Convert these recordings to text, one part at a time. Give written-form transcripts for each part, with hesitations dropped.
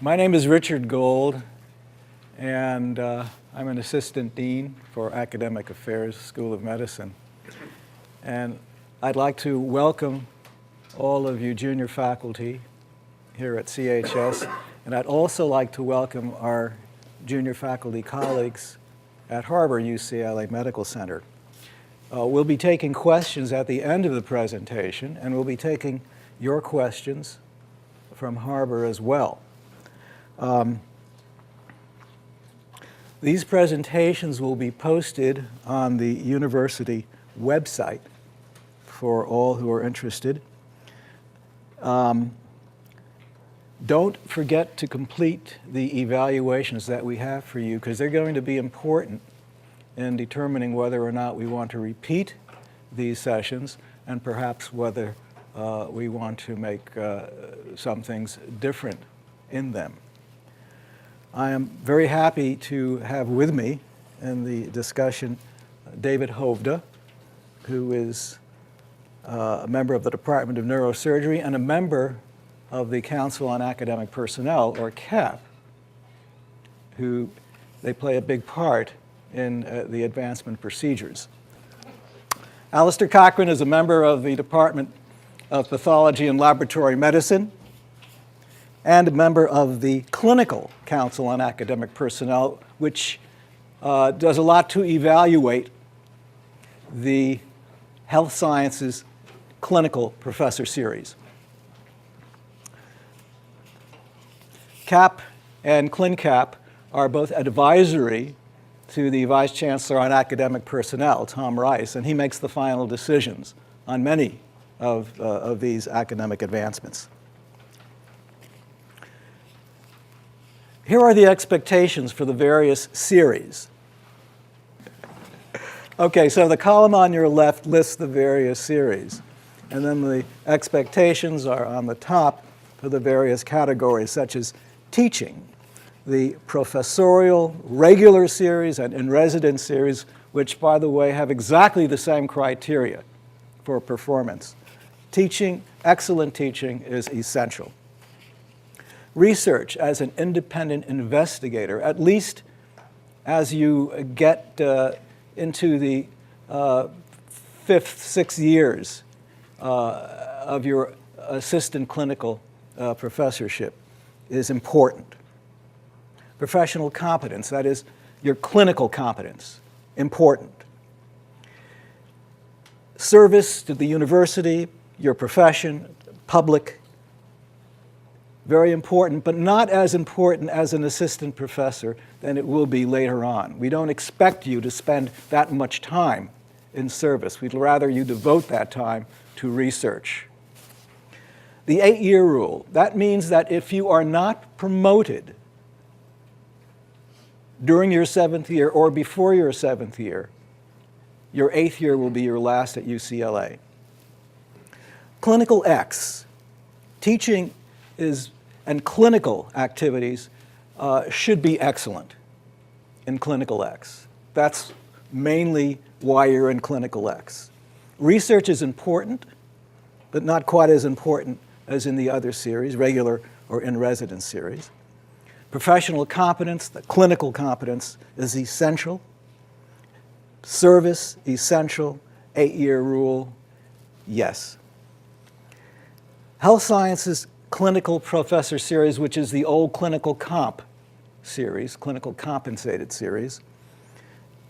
My name is Richard Gold, and I'm an assistant dean for Academic Affairs, School of Medicine. And I'd like to welcome all of you junior faculty here at CHS, and I'd also like to welcome our junior faculty colleagues at Harbor UCLA Medical Center. We'll be taking questions at the end of the presentation, and we'll be taking your questions from Harbor as well. These presentations will be posted on the university website for all who are interested. Don't forget to complete the evaluations that we have for you, because they're going to be important in determining whether or not we want to repeat these sessions and perhaps whether we want to make some things different in them. I am very happy to have with me in the discussion David Hovda, who is a member of the Department of Neurosurgery and a member of the Council on Academic Personnel, or CAP, who they play a big part in the advancement procedures. Alistar Cochran is a member of the Department of Pathology and Laboratory Medicine and a member of the Clinical Council on Academic Personnel, which does a lot to evaluate the health sciences clinical professor series. CAP and ClinCap are both advisory to the Vice Chancellor on Academic Personnel, Tom Rice, and he makes the final decisions on many of these academic advancements. Here are the expectations for the various series. Okay, so the column on your left lists the various series, and then the expectations are on the top for the various categories, such as teaching, the professorial, regular series, and in-residence series, which, by the way, have exactly the same criteria for performance. Teaching, excellent teaching, is essential. Research as an independent investigator, at least as you get into the fifth, sixth years of your assistant clinical professorship, is important. Professional competence, that is, your clinical competence, important. Service to the university, your profession, public, very important, but not as important as an assistant professor than it will be later on. We don't expect you to spend that much time in service. We'd rather you devote that time to research. The 8-year rule, that means that if you are not promoted during your 7th year or before your 7th year, your 8th year will be your last at UCLA. Clinical X, teaching and clinical activities should be excellent in Clinical X. That's mainly why you're in Clinical X. Research is important, but not quite as important as in the other series, regular or in-residence series. Professional competence, the clinical competence, is essential. Service, essential. 8-year rule, yes. Health Sciences Clinical Professor Series, which is the old Clinical Comp series, Clinical Compensated Series.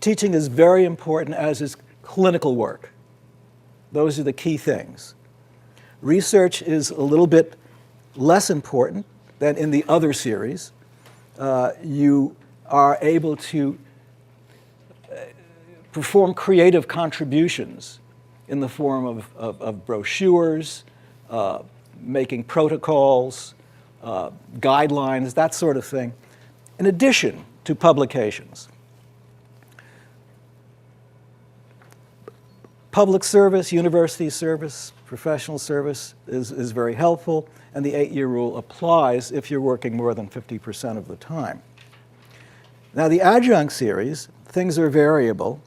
Teaching is very important, as is clinical work. Those are the key things. Research is a little bit less important than in the other series. You are able to perform creative contributions in the form of brochures, making protocols, guidelines, that sort of thing, in addition to publications. Public service, university service, professional service is very helpful, and the 8-year rule applies if you're working more than 50% of the time. Now, the adjunct series, things are variable,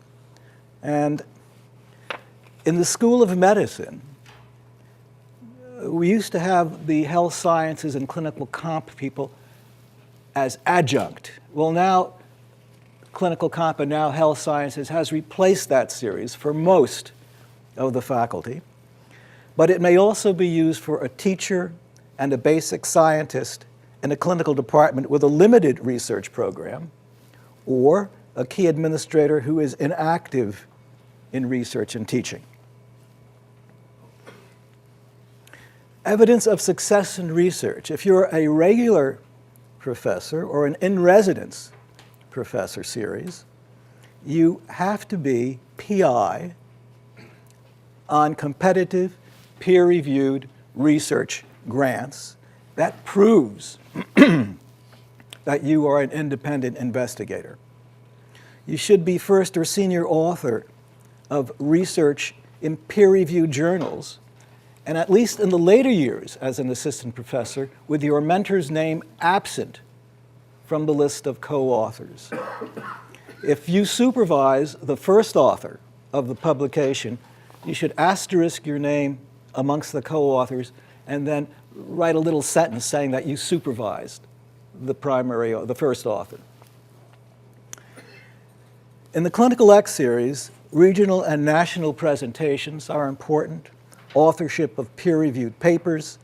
and in the School of Medicine, we used to have the health sciences and clinical comp people as adjunct. Well, now clinical comp and now health sciences has replaced that series for most of the faculty, but it may also be used for a teacher and a basic scientist in a clinical department with a limited research program, or a key administrator who is inactive in research and teaching. Evidence of success in research. If you're a regular professor or an in-residence professor series, you have to be PI on competitive, peer-reviewed research grants. That proves that you are an independent investigator. You should be first or senior author of research in peer-reviewed journals, and at least in the later years as an assistant professor, with your mentor's name absent from the list of co-authors. If you supervise the first author of the publication, you should asterisk your name amongst the co-authors and then write a little sentence saying that you supervised the first author. In the Clinical X series, regional and national presentations are important. Authorship of peer-reviewed papers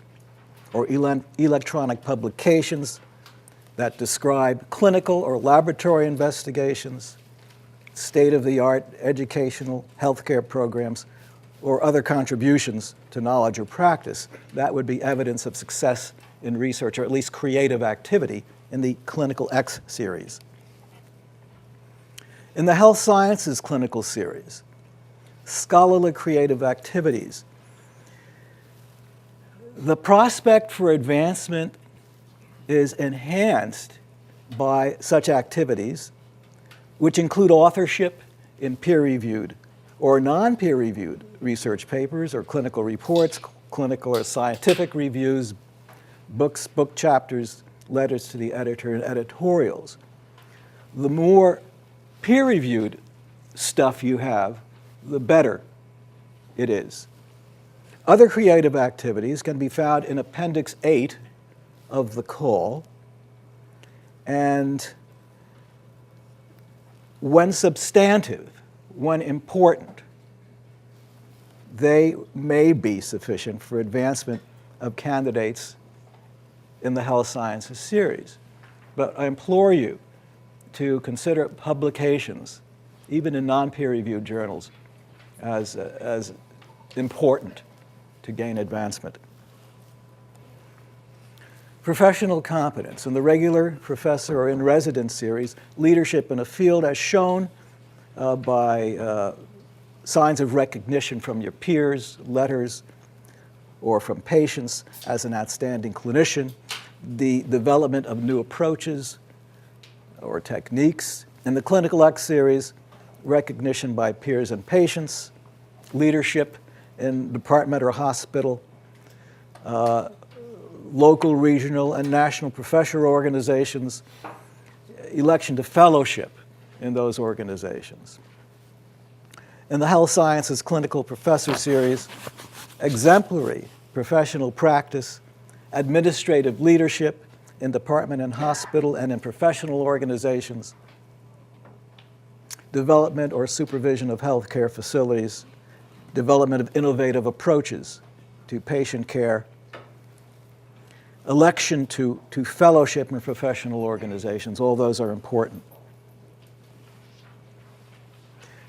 or electronic publications that describe clinical or laboratory investigations, state-of-the-art educational healthcare programs, or other contributions to knowledge or practice. That would be evidence of success in research, or at least creative activity, in the Clinical X series. In the Health Sciences Clinical series, scholarly creative activities. The prospect for advancement is enhanced by such activities, which include authorship in peer-reviewed or non-peer-reviewed research papers or clinical reports, clinical or scientific reviews, books, book chapters, letters to the editor, and editorials. The more peer-reviewed stuff you have, the better it is. Other creative activities can be found in Appendix 8 of the call, and when substantive, when important, they may be sufficient for advancement of candidates in the health sciences series. But I implore you to consider publications, even in non-peer-reviewed journals, as important to gain advancement. Professional competence. In the regular professor or in residence series, leadership in a field as shown by signs of recognition from your peers, letters, or from patients as an outstanding clinician, the development of new approaches or techniques. In the Clinical X series, recognition by peers and patients, leadership in department or hospital, local, regional, and national professional organizations, election to fellowship in those organizations. In the Health Sciences Clinical Professor Series, exemplary professional practice, administrative leadership in department and hospital and in professional organizations, development or supervision of healthcare facilities, development of innovative approaches to patient care, election to fellowship in professional organizations. All those are important.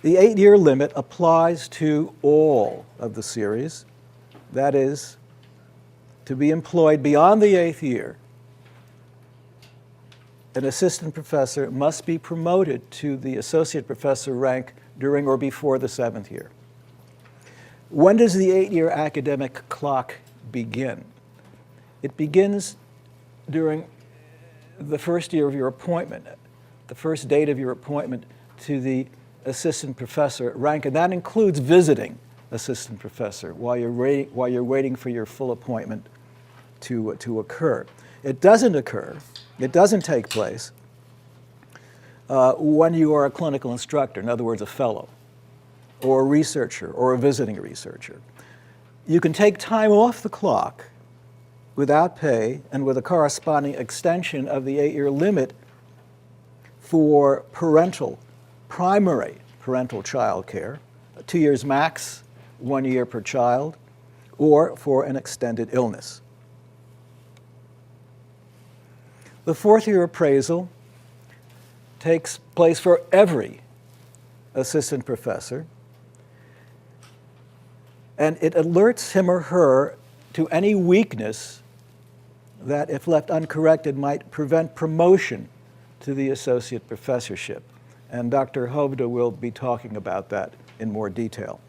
The 8-year limit applies to all of the series. That is, to be employed beyond the 8th year, an assistant professor must be promoted to the associate professor rank during or before the 7th year. When does the 8-year academic clock begin? It begins during the first year of your appointment, the first date of your appointment to the assistant professor rank, and that includes visiting assistant professor while you're waiting for your full appointment to occur. It doesn't take place when you are a clinical instructor, in other words, a fellow, or a researcher, or a visiting researcher. You can take time off the clock without pay and with a corresponding extension of the 8-year limit for primary parental child care, 2 years max, 1 year per child, or for an extended illness. The fourth-year appraisal takes place for every assistant professor, and it alerts him or her to any weakness that, if left uncorrected, might prevent promotion to the associate professorship. And Dr. Hovda will be talking about that in more detail.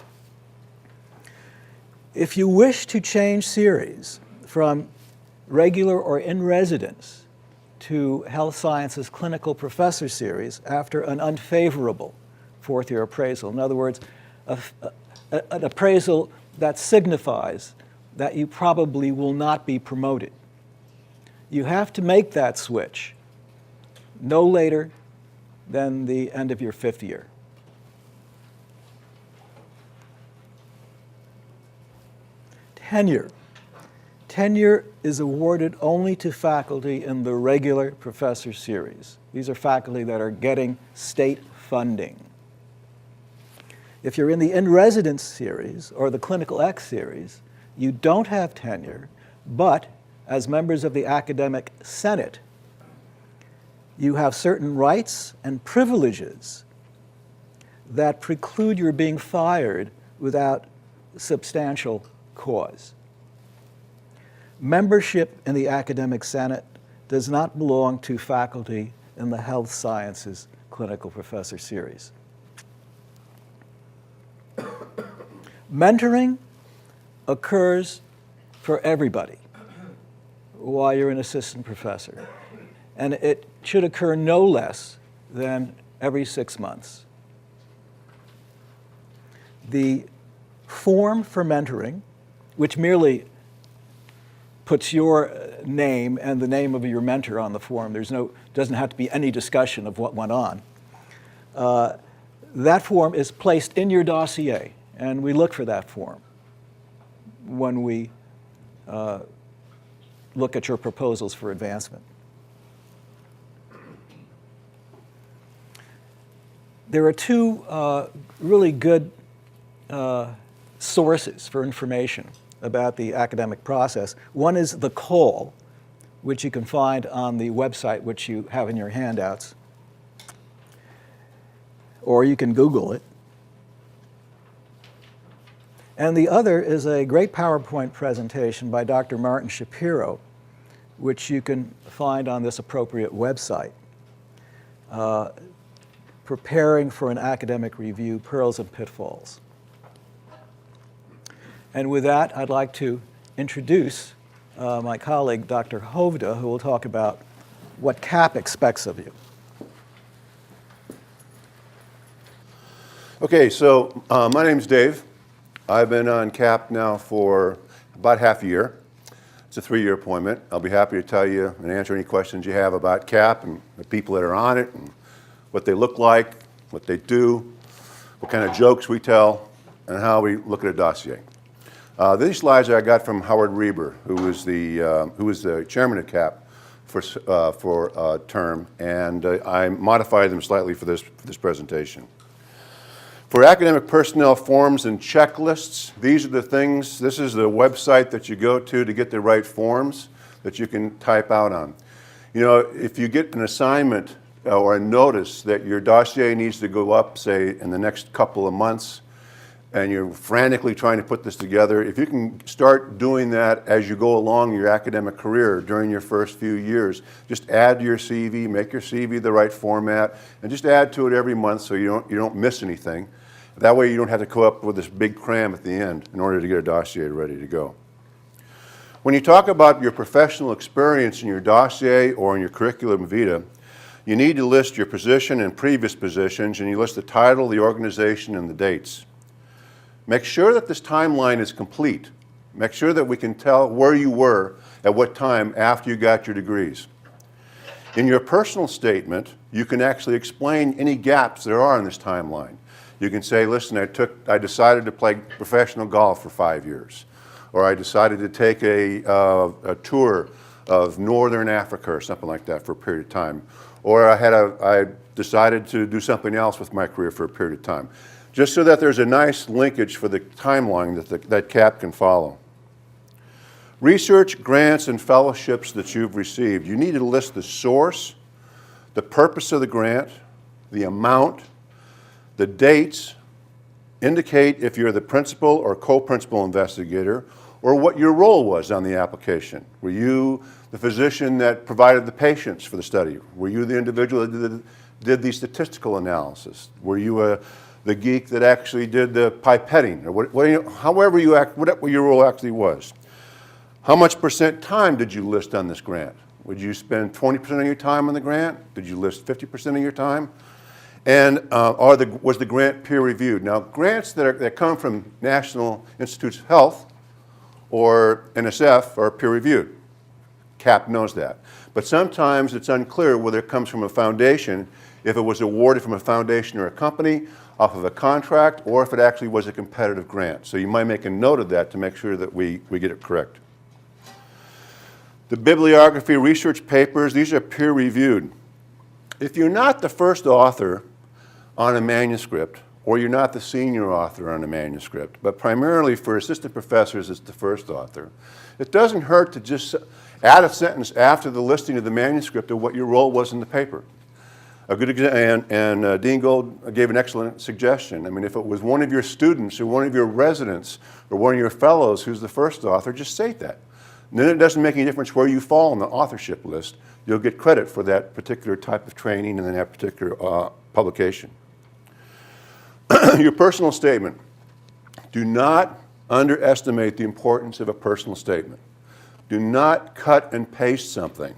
If you wish to change series from regular or in residence to health sciences clinical professor series after an unfavorable fourth-year appraisal, in other words, an appraisal that signifies that you probably will not be promoted, you have to make that switch no later than the end of your 5th year. Tenure. Tenure is awarded only to faculty in the regular professor series. These are faculty that are getting state funding. If you're in the in-residence series or the Clinical X series, you don't have tenure, but as members of the academic senate, you have certain rights and privileges that preclude your being fired without substantial cause. Membership in the academic senate does not belong to faculty in the health sciences clinical professor series. Mentoring occurs for everybody while you're an assistant professor, and it should occur no less than every 6 months. The form for mentoring, which merely puts your name and the name of your mentor on the form, doesn't have to be any discussion of what went on. That form is placed in your dossier, and we look for that form when we look at your proposals for advancement. There are two really good sources for information about the academic process. One is the call, which you can find on the website which you have in your handouts, or you can Google it. And the other is a great PowerPoint presentation by Dr. Martin Shapiro, which you can find on this appropriate website. Preparing for an Academic Review, Pearls and Pitfalls. And with that, I'd like to introduce my colleague, Dr. Hovda, who will talk about what CAP expects of you. Okay, so my name's Dave. I've been on CAP now for about half a year. It's a 3-year appointment. I'll be happy to tell you and answer any questions you have about CAP and the people that are on it, and what they look like, what they do, what kind of jokes we tell, and how we look at a dossier. These slides I got from Howard Reber, who was the chairman of CAP for a term, and I modified them slightly for this presentation. For academic personnel forms and checklists, these are the things, this is the website that you go to get the right forms that you can type out on. You know, if you get an assignment or a notice that your dossier needs to go up, say, in the next couple of months, and you're frantically trying to put this together, if you can start doing that as you go along your academic career during your first few years, just add to your CV, make your CV the right format, and just add to it every month so you don't miss anything. That way you don't have to come up with this big cram at the end in order to get a dossier ready to go. When you talk about your professional experience in your dossier or in your curriculum vitae, you need to list your position and previous positions, and you list the title, the organization, and the dates. Make sure that this timeline is complete. Make sure that we can tell where you were at what time after you got your degrees. In your personal statement, you can actually explain any gaps there are in this timeline. You can say, listen, I decided to play professional golf for 5 years. or I decided to take a tour of Northern Africa or something like that for a period of time, or I decided to do something else with my career for a period of time, just so that there's a nice linkage for the timeline that CAP can follow. Research, grants, and fellowships that you've received. You need to list the source, the purpose of the grant, the amount, the dates, indicate if you're the principal or co-principal investigator, or what your role was on the application. Were you the physician that provided the patients for the study? Were you the individual that did the statistical analysis? Were you the geek that actually did the pipetting? Or whatever your role actually was. How much % time did you list on this grant? Would you spend 20% of your time on the grant? Did you list 50% of your time? And was the grant peer reviewed? Now, grants that come from National Institutes of Health or NSF are peer reviewed. CAP knows that. But sometimes it's unclear whether it comes from a foundation, if it was awarded from a foundation or a company, off of a contract, or if it actually was a competitive grant. So you might make a note of that to make sure that we get it correct. The bibliography, research papers, these are peer reviewed. If you're not the first author on a manuscript, or you're not the senior author on a manuscript, but primarily for assistant professors it's the first author, it doesn't hurt to just add a sentence after the listing of the manuscript of what your role was in the paper. A good example, and Dean Gold gave an excellent suggestion. I mean, if it was one of your students or one of your residents or one of your fellows who's the first author, just say that. And then it doesn't make any difference where you fall on the authorship list. You'll get credit for that particular type of training and then that particular publication. Your personal statement. Do not underestimate the importance of a personal statement. Do not cut and paste something.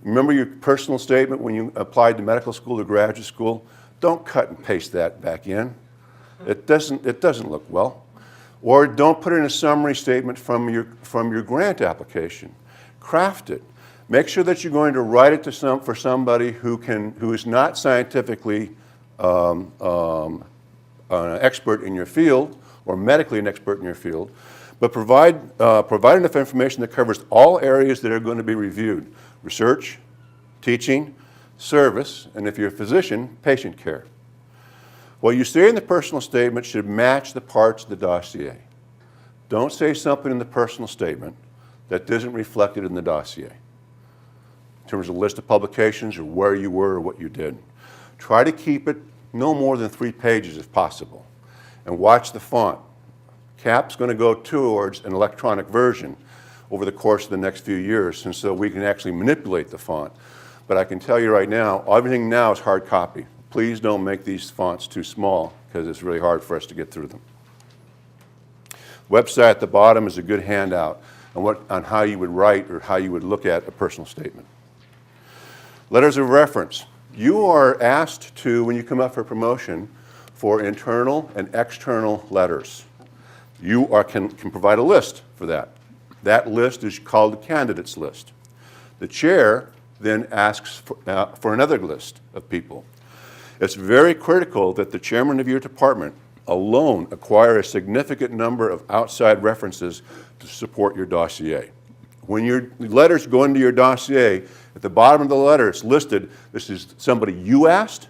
Remember your personal statement when you applied to medical school or graduate school? Don't cut and paste that back in. It doesn't look well. Or don't put in a summary statement from your grant application. Craft it. Make sure that you're going to write it for somebody who is not scientifically an expert in your field or medically an expert in your field, but provide enough information that covers all areas that are going to be reviewed: research, teaching, service, and if you're a physician, patient care. What you say in the personal statement should match the parts of the dossier. Don't say something in the personal statement that isn't reflected in the dossier, in terms of list of publications or where you were or what you did. Try to keep it no more than 3 pages if possible. And watch the font. CAP's going to go towards an electronic version over the course of the next few years, and so we can actually manipulate the font. But I can tell you right now, everything now is hard copy. Please don't make these fonts too small because it's really hard for us to get through them. Website at the bottom is a good handout on how you would write or how you would look at a personal statement. Letters of reference. You are asked to, when you come up for promotion, for internal and external letters. You can provide a list for that. That list is called the candidates list. The chair then asks for another list of people. It's very critical that the chairman of your department alone acquire a significant number of outside references to support your dossier. When your letters go into your dossier, at the bottom of the letter it's listed, this is somebody you asked,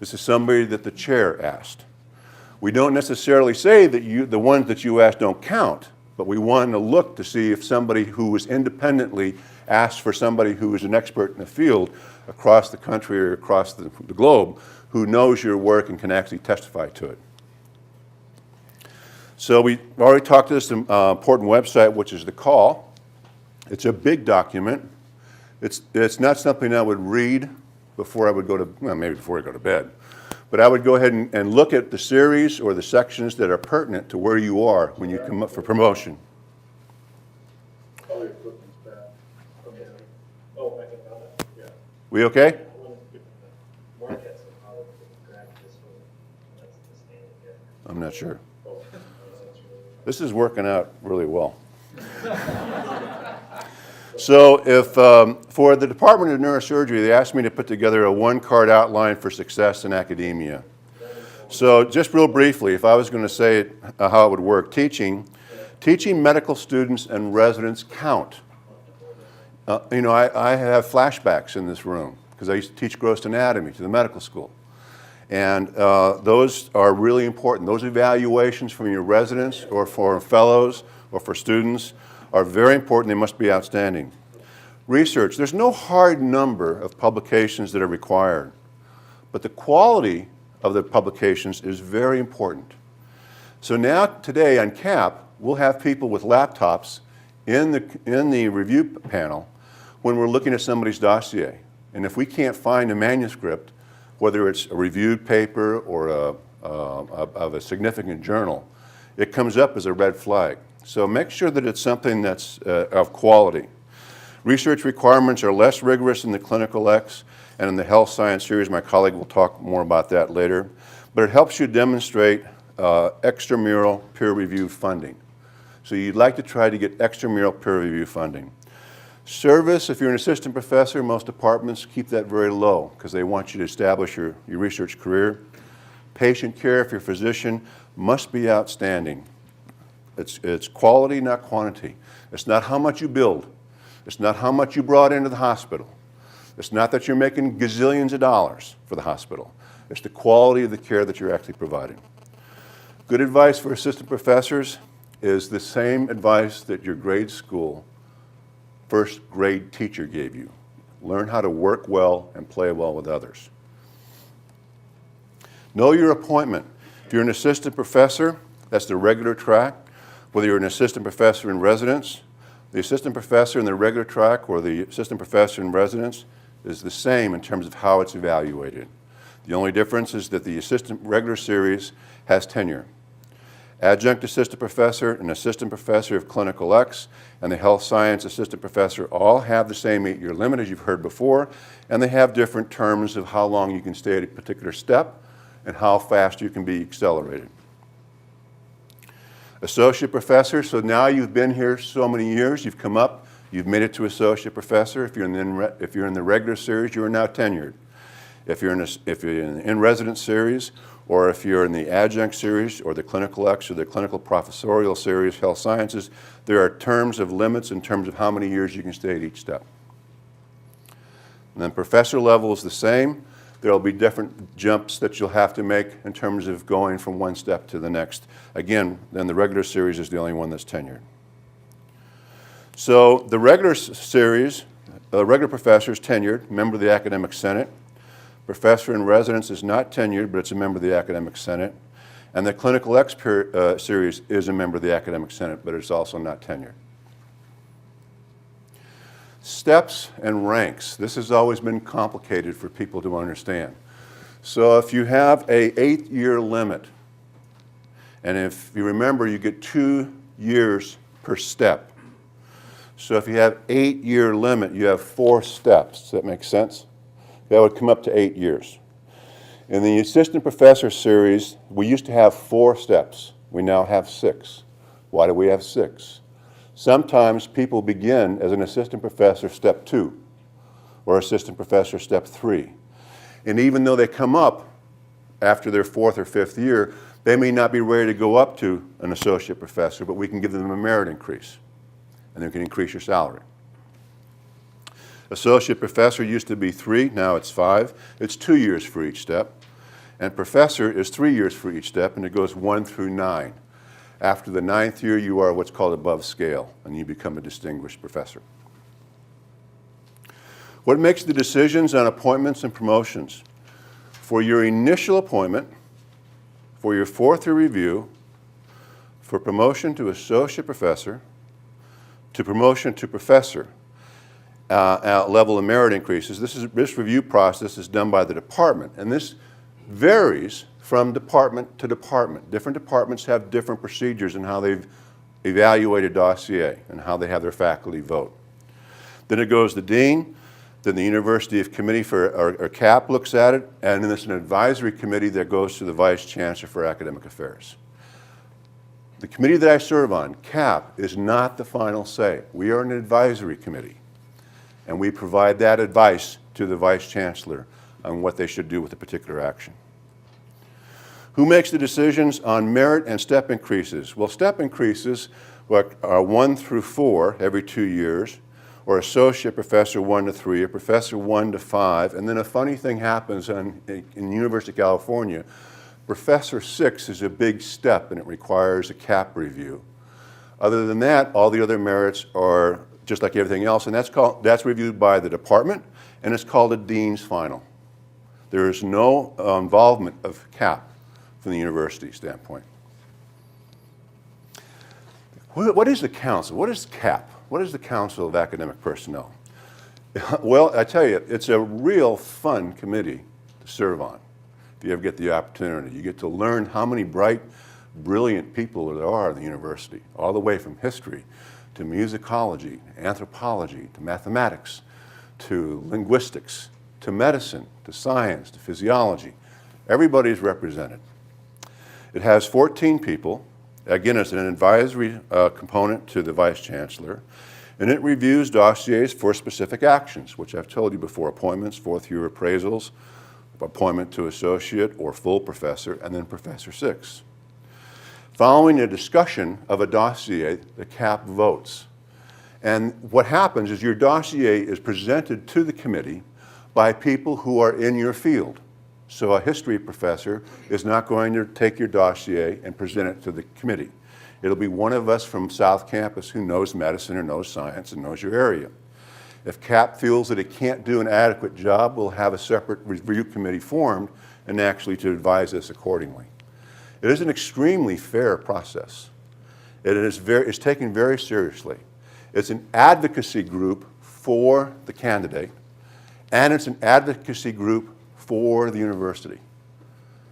this is somebody that the chair asked. We don't necessarily say that the ones that you asked don't count, but we want to look to see if somebody who was independently asked for somebody who is an expert in the field across the country or across the globe who knows your work and can actually testify to it. So we already talked to this important website, which is the call. It's a big document. It's not something I would read before I would go to, well, maybe before I go to bed. But I would go ahead and look at the series or the sections that are pertinent to where you are when you come up for promotion. All your equipment's back. Okay. Oh, I can tell that. Yeah. We okay? I want to give the markets and how to grab this one. That's the standard here. I'm not sure. Oh, that's really This is working out really well. So if, for the Department of Neurosurgery, they asked me to put together a one-card outline for success in academia. So just real briefly, if I was going to say how it would work, teaching, Teaching medical students and residents count. You know, I have flashbacks in this room because I used to teach gross anatomy to the medical school. And those are really important. Those evaluations from your residents or for fellows or for students are very important. They must be outstanding. Research, there's no hard number of publications that are required, but the quality of the publications is very important. So now today on CAP, we'll have people with laptops in the review panel when we're looking at somebody's dossier. And if we can't find a manuscript, whether it's a reviewed paper or of a significant journal, it comes up as a red flag. So make sure that it's something that's of quality. Research requirements are less rigorous in the Clinical X and in the Health Science series. My colleague will talk more about that later. But it helps you demonstrate extramural peer review funding. So you'd like to try to get extramural peer review funding. Service, if you're an assistant professor, most departments keep that very low because they want you to establish your research career. Patient care, if you're a physician, must be outstanding. It's quality, not quantity. It's not how much you build. It's not how much you brought into the hospital. It's not that you're making gazillions of dollars for the hospital. It's the quality of the care that you're actually providing. Good advice for assistant professors is the same advice that your grade school first grade teacher gave you. Learn how to work well and play well with others. Know your appointment. If you're an assistant professor, that's the regular track. Whether you're an assistant professor in residence, the assistant professor in the regular track or the assistant professor in residence is the same in terms of how it's evaluated. The only difference is that the assistant regular series has tenure. Adjunct assistant professor and assistant professor of Clinical X and the health science assistant professor all have the same 8-year limit as you've heard before, and they have different terms of how long you can stay at a particular step and how fast you can be accelerated. Associate professor, so now you've been here so many years, you've come up, you've made it to associate professor. If you're in the regular series, you are now tenured. If you're in the in-residence series, or if you're in the adjunct series, or the Clinical X, or the Clinical Professorial series, health sciences, there are terms of limits in terms of how many years you can stay at each step. And then professor level is the same. There will be different jumps that you'll have to make in terms of going from one step to the next. Again, then the regular series is the only one that's tenured. So the regular series, regular professor is tenured, member of the Academic Senate. Professor in residence is not tenured, but it's a member of the Academic Senate. And the Clinical X series is a member of the Academic Senate, but it's also not tenured. Steps and ranks. This has always been complicated for people to understand. So if you have a 8-year limit, and if you remember, you get 2 years per step. So if you have 8-year limit, you have 4 steps. Does that make sense? That would come up to 8 years. In the assistant professor series, we used to have 4 steps. We now have 6. Why do we have 6? Sometimes people begin as an assistant professor step 2 or assistant professor step 3. And even though they come up after their 4th or 5th year, they may not be ready to go up to an associate professor, but we can give them a merit increase, and they can increase your salary. Associate professor used to be 3, now it's 5. It's 2 years for each step. And professor is 3 years for each step, and it goes 1 through 9. After the 9th year, you are what's called above scale, and you become a distinguished professor. What makes the decisions on appointments and promotions? For your initial appointment, for your 4th year review, for promotion to associate professor, to promotion to professor, level of merit increases, this review process is done by the department, and this varies from department to department. Different departments have different procedures in how they've evaluated dossier and how they have their faculty vote. Then it goes to dean, then the University of Committee for, or CAP looks at it, and then there's an advisory committee that goes to the Vice Chancellor for Academic Affairs. The committee that I serve on, CAP, is not the final say. We are an advisory committee, and we provide that advice to the Vice Chancellor on what they should do with a particular action. Who makes the decisions on merit and step increases? Well, step increases, what are 1 through 4 every 2 years, or associate professor 1 to 3, or professor 1 to 5, and then a funny thing happens in the University of California. Professor 6 is a big step and it requires a CAP review. Other than that, all the other merits are just like everything else, and that's reviewed by the department, and it's called a dean's final. There is no involvement of CAP from the university standpoint. What is the council? What is CAP? What is the Council of Academic Personnel? Well, I tell you, it's a real fun committee to serve on if you ever get the opportunity. You get to learn how many bright, brilliant people there are in the university, all the way from history to musicology, anthropology, to mathematics, to linguistics, to medicine, to science, to physiology. Everybody's represented. It has 14 people. Again, it's an advisory component to the Vice Chancellor, and it reviews dossiers for specific actions, which I've told you before: appointments, fourth-year appraisals, appointment to associate or full professor, and then Professor 6. Following a discussion of a dossier, the CAP votes. And what happens is your dossier is presented to the committee by people who are in your field. So a history professor is not going to take your dossier and present it to the committee. It'll be one of us from South Campus who knows medicine or knows science and knows your area. If CAP feels that it can't do an adequate job, we'll have a separate review committee formed and actually to advise us accordingly. It is an extremely fair process. It's taken very seriously. It's an advocacy group for the candidate, and it's an advocacy group for the university.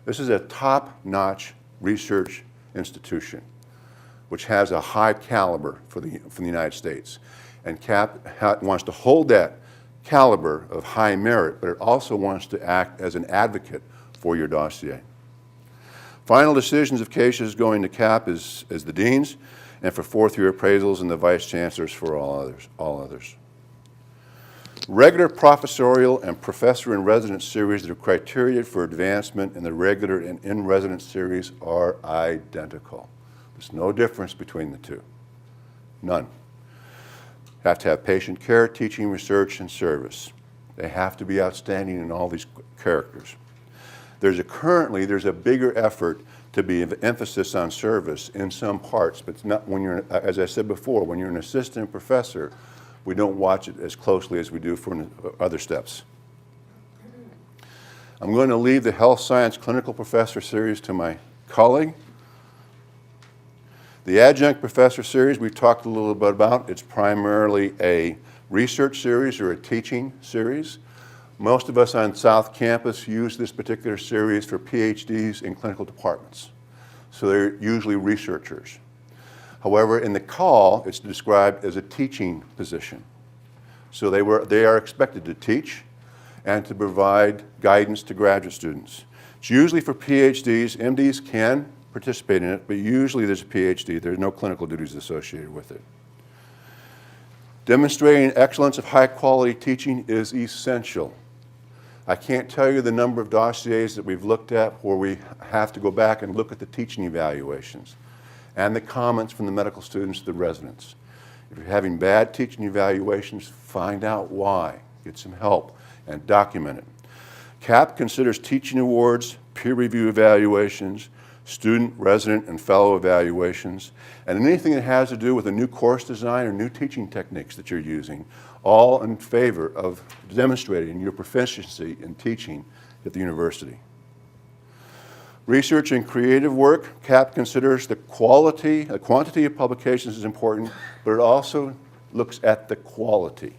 This is a top-notch research institution which has a high caliber from the United States. And CAP wants to hold that caliber of high merit, but it also wants to act as an advocate for your dossier. Final decisions of cases going to CAP is the deans, and for fourth-year appraisals and the vice chancellors for all others. Regular professorial and professor in residence series, the criteria for advancement in the regular and in residence series are identical. There's no difference between the two. None. Have to have patient care, teaching, research, and service. They have to be outstanding in all these characters. Currently there's a bigger effort to be of emphasis on service in some parts, but it's not when you're, as I said before, when you're an assistant professor, we don't watch it as closely as we do for other steps. I'm going to leave the health science clinical professor series to my colleague. The adjunct professor series we've talked a little bit about. It's primarily a research series or a teaching series. Most of us on South Campus use this particular series for Ph.D.s in clinical departments. So they're usually researchers. However, in the call, it's described as a teaching position. So they are expected to teach and to provide guidance to graduate students. It's usually for PhDs. MDs can participate in it, but usually there's a PhD. There's no clinical duties associated with it. Demonstrating excellence of high-quality teaching is essential. I can't tell you the number of dossiers that we've looked at where we have to go back and look at the teaching evaluations and the comments from the medical students, the residents. If you're having bad teaching evaluations, find out why. Get some help and document it. CAP considers teaching awards, peer review evaluations, student, resident, and fellow evaluations, and anything that has to do with a new course design or new teaching techniques that you're using, all in favor of demonstrating your proficiency in teaching at the university. Research and creative work, CAP considers the quantity of publications is important, but it also looks at the quality.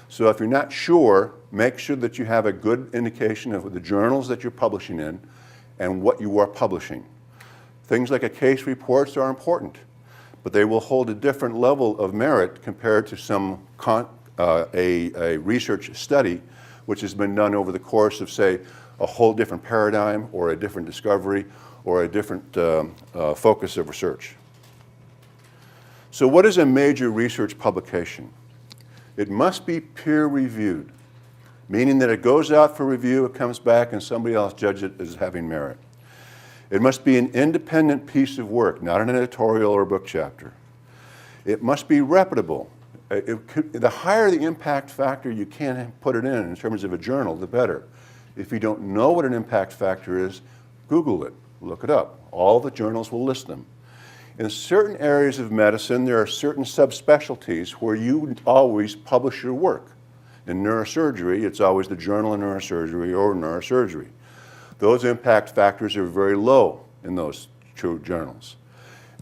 So if you're not sure, make sure that you have a good indication of the journals that you're publishing in and what you are publishing. Things like case reports are important, but they will hold a different level of merit compared to a research study which has been done over the course of, say, a whole different paradigm or a different discovery or a different focus of research. So what is a major research publication? It must be peer-reviewed, meaning that it goes out for review, it comes back, and somebody else judges it as having merit. It must be an independent piece of work, not an editorial or book chapter. It must be reputable. The higher the impact factor you can put it in terms of a journal, the better. If you don't know what an impact factor is, Google it, look it up. All the journals will list them. In certain areas of medicine, there are certain subspecialties where you always publish your work. In neurosurgery, it's always the Journal of Neurosurgery or Neurosurgery. Those impact factors are very low in those two journals.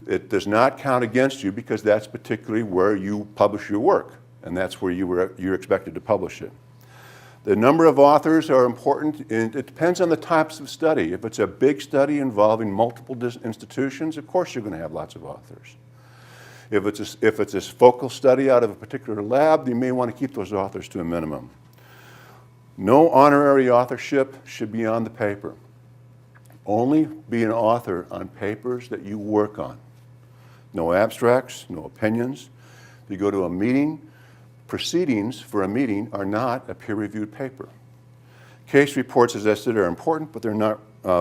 It does not count against you because that's particularly where you publish your work, and that's where you're expected to publish it. The number of authors are important, and it depends on the types of study. If it's a big study involving multiple institutions, of course you're going to have lots of authors. If it's a focal study out of a particular lab, you may want to keep those authors to a minimum. No honorary authorship should be on the paper. Only be an author on papers that you work on. No abstracts, no opinions. You go to a meeting, proceedings for a meeting are not a peer-reviewed paper. Case reports, as I said, are important, but they're not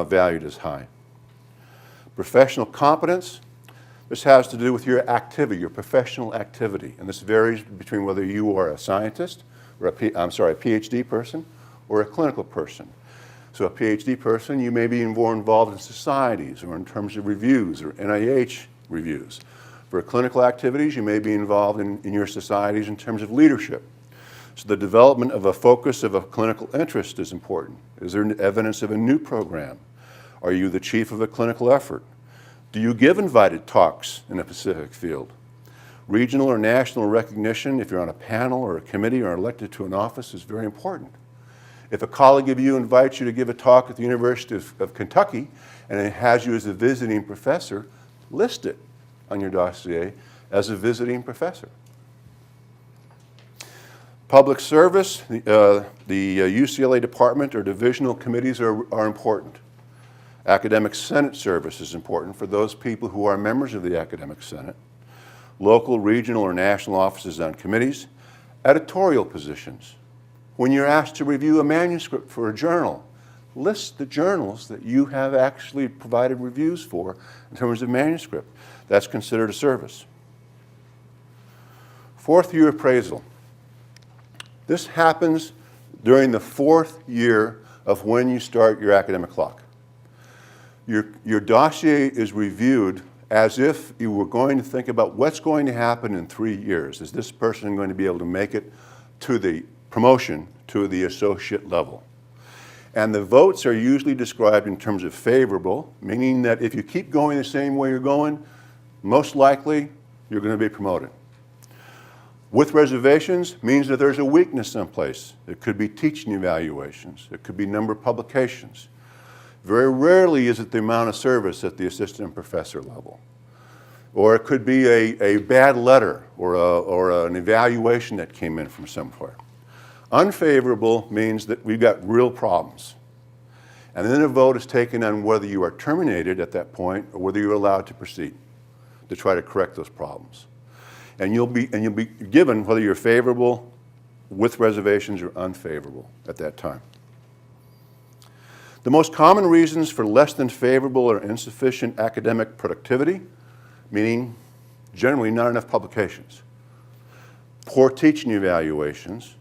valued as high. Professional competence, this has to do with your activity, your professional activity, and this varies between whether you are a scientist, or a Ph.D. person, or a clinical person. So a Ph.D. person, you may be more involved in societies or in terms of reviews or NIH reviews. For clinical activities, you may be involved in your societies in terms of leadership. So the development of a focus of a clinical interest is important. Is there evidence of a new program? Are you the chief of a clinical effort? Do you give invited talks in a specific field? Regional or national recognition, if you're on a panel or a committee or elected to an office, is very important. If a colleague of you invites you to give a talk at the University of Kentucky and it has you as a visiting professor, list it on your dossier as a visiting professor. Public service, the UCLA department or divisional committees are important. Academic Senate service is important for those people who are members of the Academic Senate. Local, regional, or national offices on committees. Editorial positions. When you're asked to review a manuscript for a journal, list the journals that you have actually provided reviews for in terms of manuscript. That's considered a service. Fourth year appraisal. This happens during the fourth year of when you start your academic clock. Your dossier is reviewed as if you were going to think about what's going to happen in 3 years. Is this person going to be able to make it to the promotion to the associate level? And the votes are usually described in terms of favorable, meaning that if you keep going the same way you're going, most likely you're going to be promoted. With reservations means that there's a weakness someplace. It could be teaching evaluations. It could be number of publications. Very rarely is it the amount of service at the assistant professor level. Or it could be a bad letter or an evaluation that came in from somewhere. Unfavorable means that we've got real problems. And then a vote is taken on whether you are terminated at that point or whether you're allowed to proceed to try to correct those problems. And you'll be given whether you're favorable with reservations or unfavorable at that time. The most common reasons for less than favorable or insufficient academic productivity, meaning generally not enough publications, poor teaching evaluations,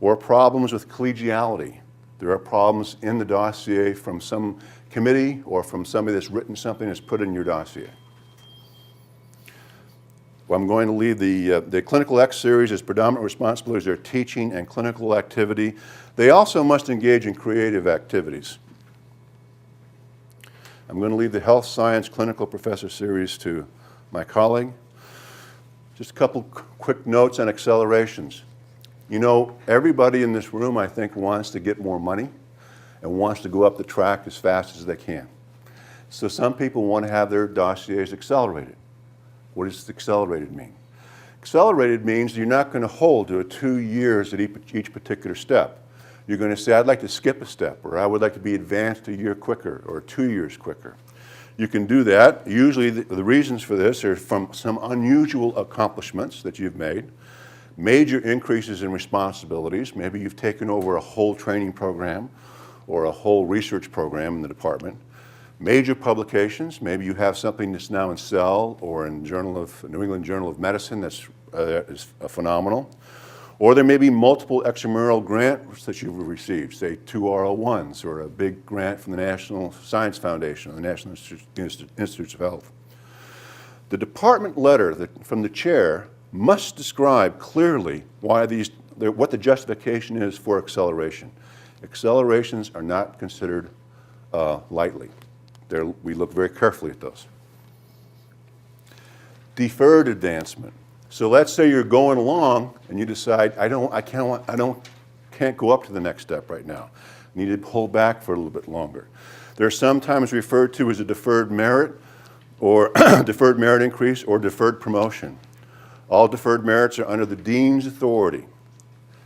or problems with collegiality. There are problems in the dossier from some committee or from somebody that's written something that's put in your dossier. Well, I'm going to leave the Clinical X series as predominant responsibilities are teaching and clinical activity. They also must engage in creative activities. I'm going to leave the Health Science Clinical Professor series to my colleague. Just a couple quick notes on accelerations. You know, everybody in this room, I think, wants to get more money and wants to go up the track as fast as they can. So some people want to have their dossiers accelerated. What does accelerated mean? Accelerated means you're not going to hold to 2 years at each particular step. You're going to say, I'd like to skip a step, or I would like to be advanced a year quicker, or 2 years quicker. You can do that. Usually the reasons for this are from some unusual accomplishments that you've made, major increases in responsibilities. Maybe you've taken over a whole training program or a whole research program in the department. Major publications, maybe you have something that's now in Cell or in New England Journal of Medicine that's is phenomenal. Or there may be multiple extramural grants that you've received, say 2 R01s or a big grant from the National Science Foundation or the National Institutes of Health. The department letter from the chair must describe clearly what the justification is for acceleration. Accelerations are not considered lightly. We look very carefully at those. Deferred advancement. So let's say you're going along and you decide, can't go up to the next step right now. I need to hold back for a little bit longer. They're sometimes referred to as a deferred merit or deferred merit increase or deferred promotion. All deferred merits are under the dean's authority.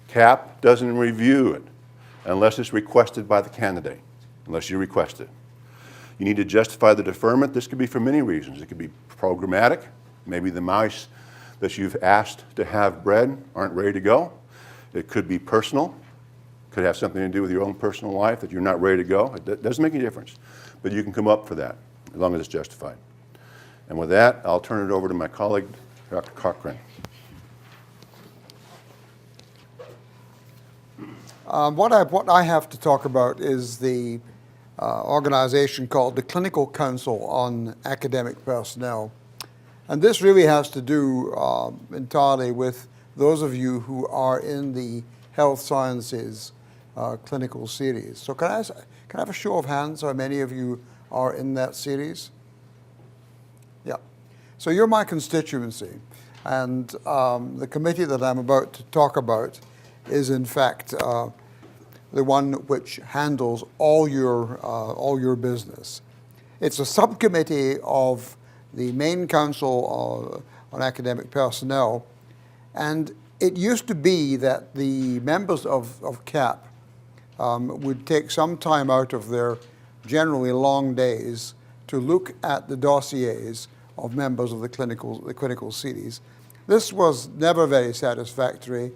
CAP doesn't review it unless it's requested by the candidate, unless you request it. You need to justify the deferment. This could be for many reasons. It could be programmatic. Maybe the mice that you've asked to have bred aren't ready to go. It could be personal. It could have something to do with your own personal life that you're not ready to go. It doesn't make any difference. But you can come up for that as long as it's justified. And with that, I'll turn it over to my colleague, Dr. Cochran. What I have to talk about is the organization called the Clinical Council on Academic Personnel. And this really has to do entirely with those of you who are in the health sciences clinical series. So can I have a show of hands how many of you are in that series? Yeah. So you're my constituency. And the committee that I'm about to talk about is in fact the one which handles all your business. It's a subcommittee of the main council on academic personnel, and it used to be that the members of CAP would take some time out of their generally long days to look at the dossiers of members of the clinical series. This was never very satisfactory.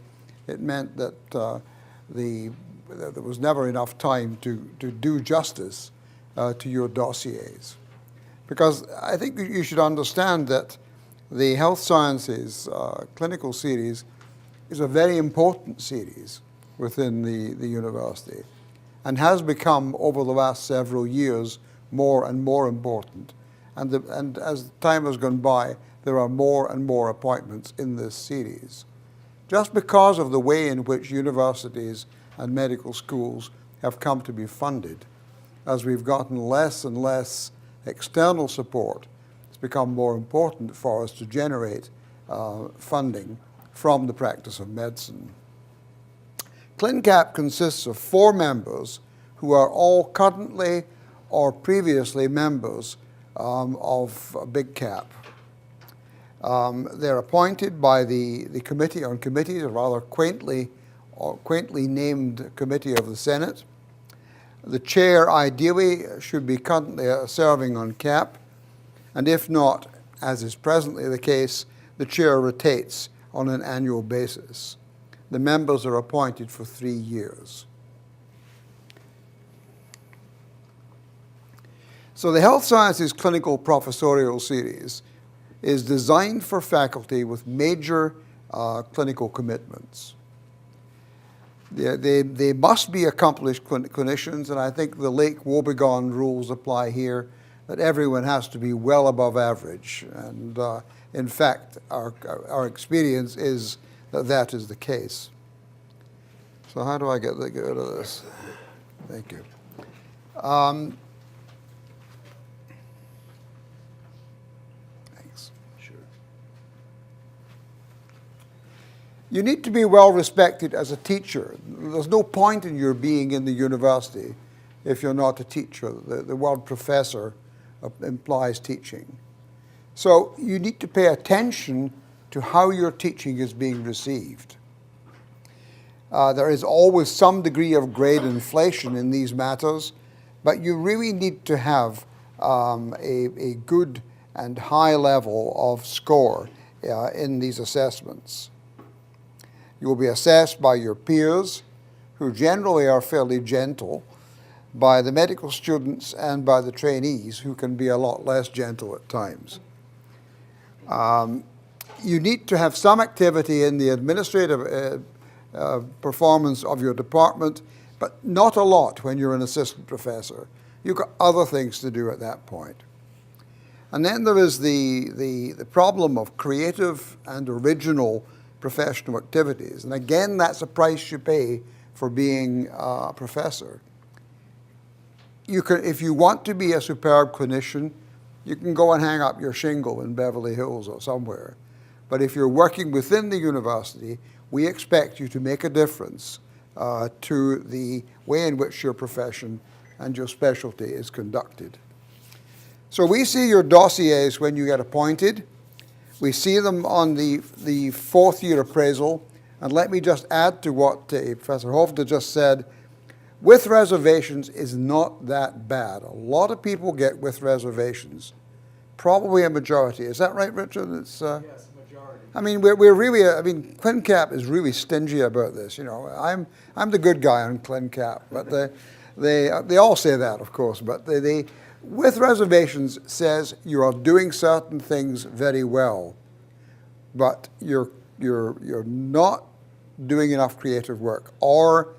It meant that there was never enough time to do justice to your dossiers. Because I think you should understand that the health sciences clinical series is a very important series within the university and has become, over the last several years, more and more important. And as time has gone by, there are more and more appointments in this series. Just because of the way in which universities and medical schools have come to be funded, as we've gotten less and less external support, it's become more important for us to generate funding from the practice of medicine. ClinCap consists of 4 members who are all currently or previously members of Big Cap. They're appointed by the Committee on Committees, a rather quaintly named committee of the Senate. The chair ideally should be currently serving on CAP, and if not, as is presently the case, the chair rotates on an annual basis. The members are appointed for 3 years. So the Health Sciences Clinical Professorial Series is designed for faculty with major clinical commitments. They must be accomplished clinicians, and I think the Lake Wobegon rules apply here, that everyone has to be well above average. And in fact, our experience is that that is the case. So how do I get rid of this? Thank you. Thanks. Sure. You need to be well respected as a teacher. There's no point in your being in the university if you're not a teacher. The word professor implies teaching. So you need to pay attention to how your teaching is being received. There is always some degree of grade inflation in these matters, but you really need to have a good and high level of score in these assessments. You will be assessed by your peers, who generally are fairly gentle, by the medical students and by the trainees, who can be a lot less gentle at times. You need to have some activity in the administrative performance of your department, but not a lot when you're an assistant professor. You've got other things to do at that point. And then there is the problem of creative and original professional activities. And again, that's a price you pay for being a professor. You can, if you want to be a superb clinician, you can go and hang up your shingle in Beverly Hills or somewhere. But if you're working within the university, we expect you to make a difference to the way in which your profession and your specialty is conducted. So we see your dossiers when you get appointed. We see them on the fourth year appraisal. And let me just add to what Professor Hovda just said. With reservations is not that bad. A lot of people get with reservations, probably a majority. Is that right, Richard? It's, Yes, majority. I mean, we're really, I mean, ClinCap is really stingy about this. You know, I'm the good guy on ClinCap, but they all say that, of course, but they with reservations says you are doing certain things very well, but you're not doing enough creative work, or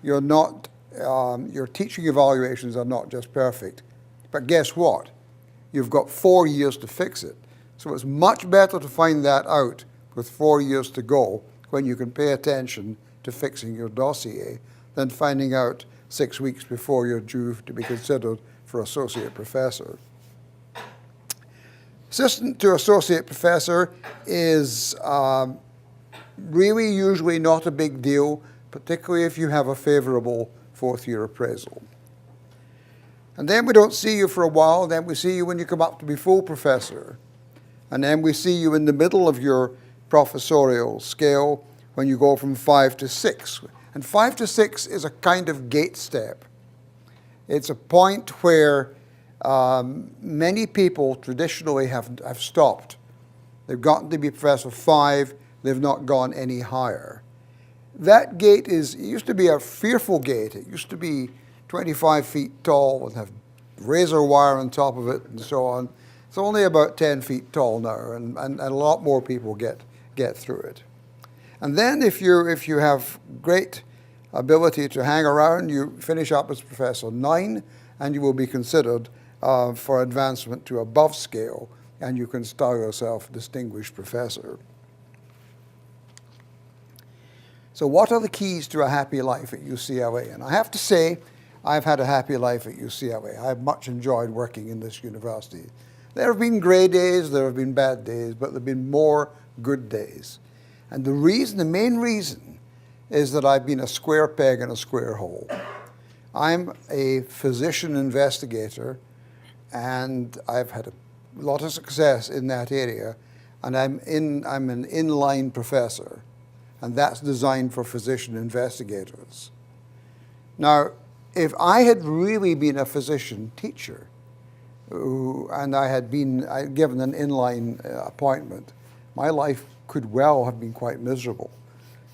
you're not, your teaching evaluations are not just perfect. But guess what? You've got 4 years to fix it. So it's much better to find that out with 4 years to go, when you can pay attention to fixing your dossier, than finding out 6 weeks before you're due to be considered for associate professor. Assistant to associate professor is really usually not a big deal, particularly if you have a favorable fourth year appraisal. And then we don't see you for a while, then we see you when you come up to be full professor. And then we see you in the middle of your professorial scale when you go from 5 to 6. And 5 to 6 is a kind of gate step. It's a point where many people traditionally have stopped. They've gotten to be Professor 5, they've not gone any higher. That gate it used to be a fearful gate. It used to be 25 feet tall and have razor wire on top of it and so on. It's only about 10 feet tall now, and a lot more people get through it. And then if you have great ability to hang around, you finish up as Professor 9, and you will be considered for advancement to above scale, and you can style yourself Distinguished Professor. So what are the keys to a happy life at UCLA? And I have to say, I've had a happy life at UCLA. I've much enjoyed working in this university. There have been gray days, there have been bad days, but there have been more good days. And the main reason, is that I've been a square peg in a square hole. I'm a physician investigator, and I've had a lot of success in that area, and I'm an inline professor, and that's designed for physician investigators. Now, if I had really been a physician teacher, and I had been given an inline appointment, my life could well have been quite miserable.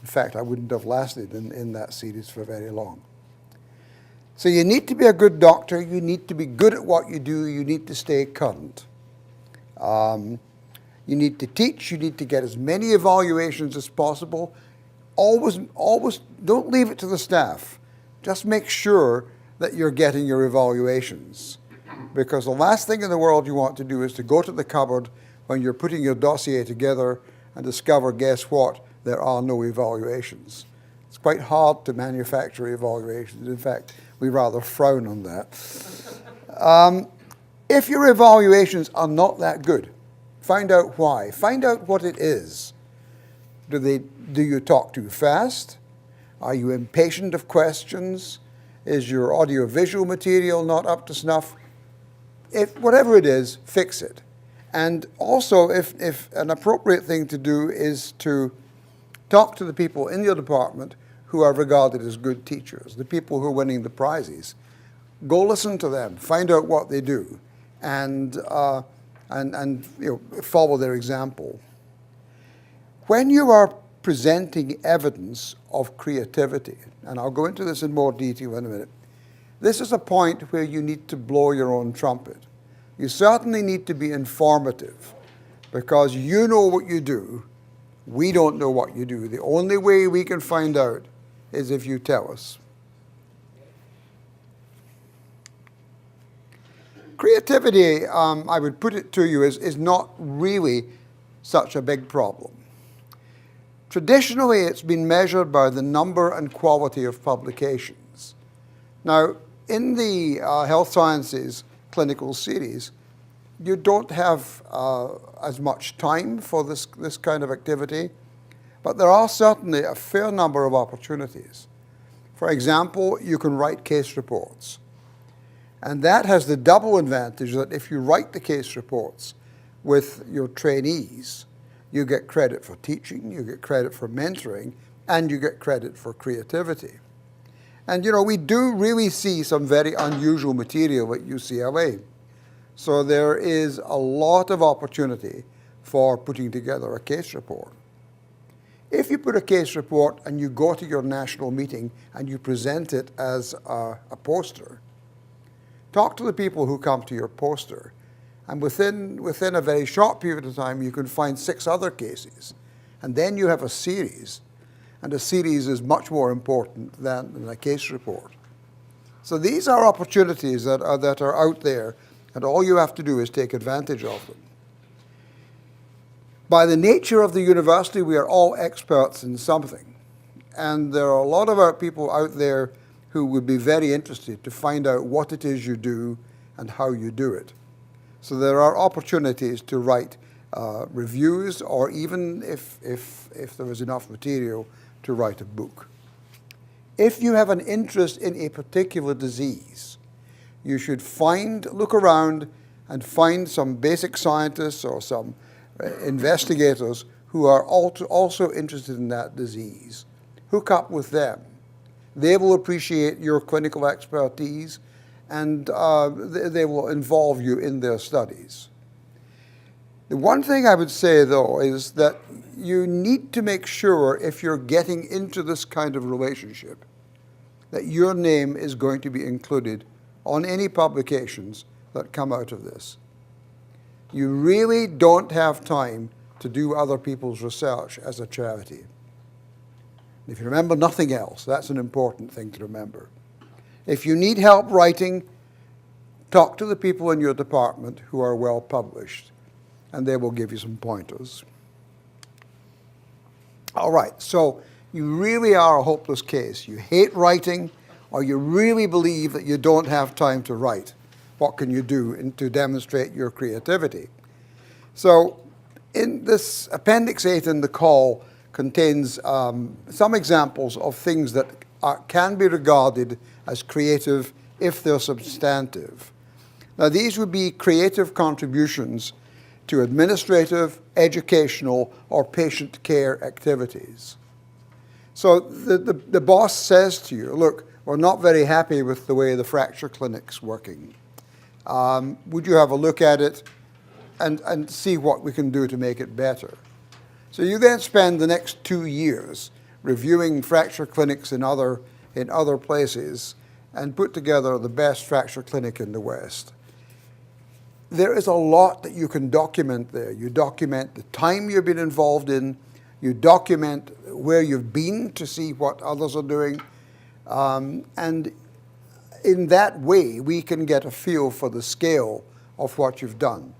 In fact, I wouldn't have lasted in that series for very long. So you need to be a good doctor, you need to be good at what you do, you need to stay current. You need to teach, you need to get as many evaluations as possible. Always don't leave it to the staff. Just make sure that you're getting your evaluations. Because the last thing in the world you want to do is to go to the cupboard when you're putting your dossier together and discover, guess what? There are no evaluations. It's quite hard to manufacture evaluations. In fact, we rather frown on that. If your evaluations are not that good, find out why. Find out what it is. Do you talk too fast? Are you impatient of questions? Is your audiovisual material not up to snuff? Whatever it is, fix it. And also, if an appropriate thing to do is to talk to the people in your department who are regarded as good teachers, the people who are winning the prizes. Go listen to them, find out what they do, and follow their example. When you are presenting evidence of creativity, and I'll go into this in more detail in a minute, This is a point where you need to blow your own trumpet. You certainly need to be informative, because you know what you do. We don't know what you do. The only way we can find out is if you tell us. Creativity, I would put it to you, is not really such a big problem. Traditionally, it's been measured by the number and quality of publications. Now, in the health sciences clinical series, you don't have as much time for this kind of activity, but there are certainly a fair number of opportunities. For example, you can write case reports. And that has the double advantage that if you write the case reports with your trainees, you get credit for teaching, you get credit for mentoring, and you get credit for creativity. And you know, we do really see some very unusual material at UCLA. So there is a lot of opportunity for putting together a case report. If you put a case report and you go to your national meeting and you present it as a poster, talk to the people who come to your poster, and within a very short period of time, you can find 6 other cases. And then you have a series, and a series is much more important than a case report. So these are opportunities that are out there, and all you have to do is take advantage of them. By the nature of the university, we are all experts in something. And there are a lot of our people out there who would be very interested to find out what it is you do and how you do it. So there are opportunities to write reviews, or even if there is enough material, to write a book. If you have an interest in a particular disease, you should look around and find some basic scientists or some investigators who are also interested in that disease. Hook up with them. They will appreciate your clinical expertise, and they will involve you in their studies. The one thing I would say, though, is that you need to make sure, if you're getting into this kind of relationship, that your name is going to be included on any publications that come out of this. You really don't have time to do other people's research as a charity. If you remember nothing else, that's an important thing to remember. If you need help writing, talk to the people in your department who are well published, and they will give you some pointers. All right, so you really are a hopeless case. You hate writing, or you really believe that you don't have time to write. What can you do to demonstrate your creativity? So in this Appendix 8 in the call contains some examples of things that can be regarded as creative if they're substantive. Now, these would be creative contributions to administrative, educational, or patient care activities. So the boss says to you, look, we're not very happy with the way the fracture clinic's working. Would you have a look at it and see what we can do to make it better? So you then spend the next 2 years reviewing fracture clinics in other places and put together the best fracture clinic in the West. There is a lot that you can document there. You document the time you've been involved in. You document where you've been to see what others are doing. And in that way, we can get a feel for the scale of what you've done.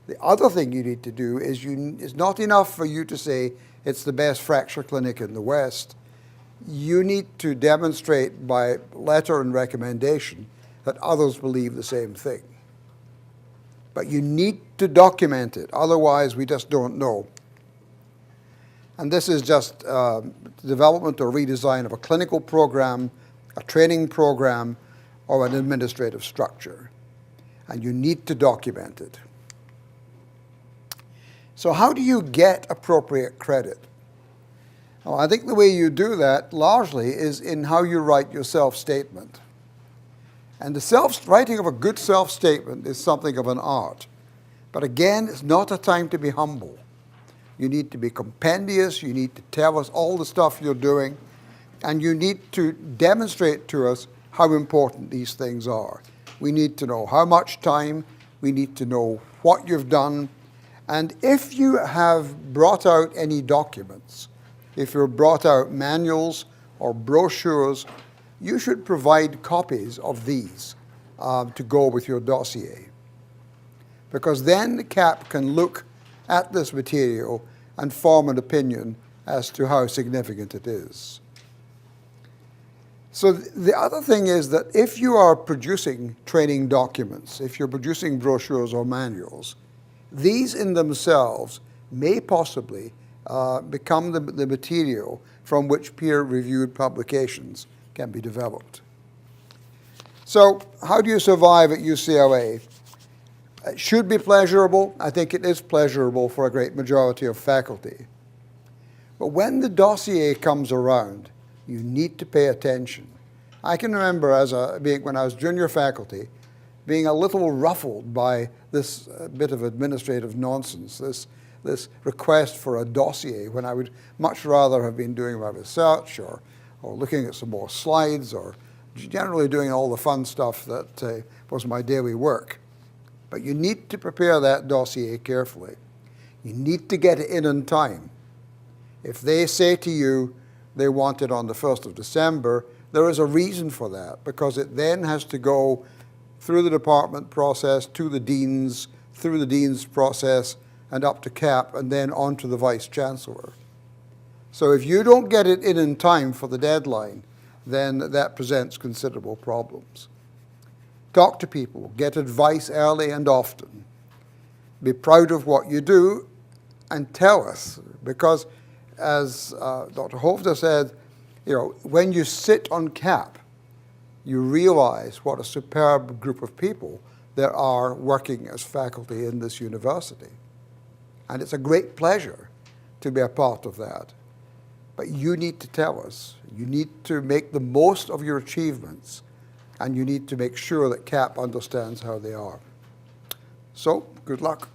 The other thing you need to do is it's not enough for you to say it's the best fracture clinic in the West. You need to demonstrate by letter and recommendation that others believe the same thing. But you need to document it, otherwise we just don't know. And this is just development or redesign of a clinical program, a training program, or an administrative structure. And you need to document it. So how do you get appropriate credit? Well, I think the way you do that largely is in how you write your self-statement. And the writing of a good self-statement is something of an art. But again, it's not a time to be humble. You need to be compendious, you need to tell us all the stuff you're doing, and you need to demonstrate to us how important these things are. We need to know how much time, we need to know what you've done, and if you have brought out any documents, if you've brought out manuals or brochures, you should provide copies of these to go with your dossier. Because then the CAP can look at this material and form an opinion as to how significant it is. So the other thing is that if you are producing training documents, if you're producing brochures or manuals, these in themselves may possibly become the material from which peer-reviewed publications can be developed. So how do you survive at UCLA? It should be pleasurable. I think it is pleasurable for a great majority of faculty. But when the dossier comes around, you need to pay attention. I can remember when I was junior faculty, being a little ruffled by this bit of administrative nonsense, this request for a dossier, when I would much rather have been doing my research or looking at some more slides or generally doing all the fun stuff that was my daily work. But you need to prepare that dossier carefully. You need to get it in time. If they say to you they want it on the 1st of December, there is a reason for that, because it then has to go through the department process, to the deans, through the dean's process, and up to CAP, and then on to the vice chancellor. So if you don't get it in time for the deadline, then that presents considerable problems. Talk to people, get advice early and often. Be proud of what you do and tell us, because as Dr. Hovda said, when you sit on CAP, you realize what a superb group of people there are working as faculty in this university. And it's a great pleasure to be a part of that. But you need to tell us. You need to make the most of your achievements, and you need to make sure that CAP understands how they are. So, good luck.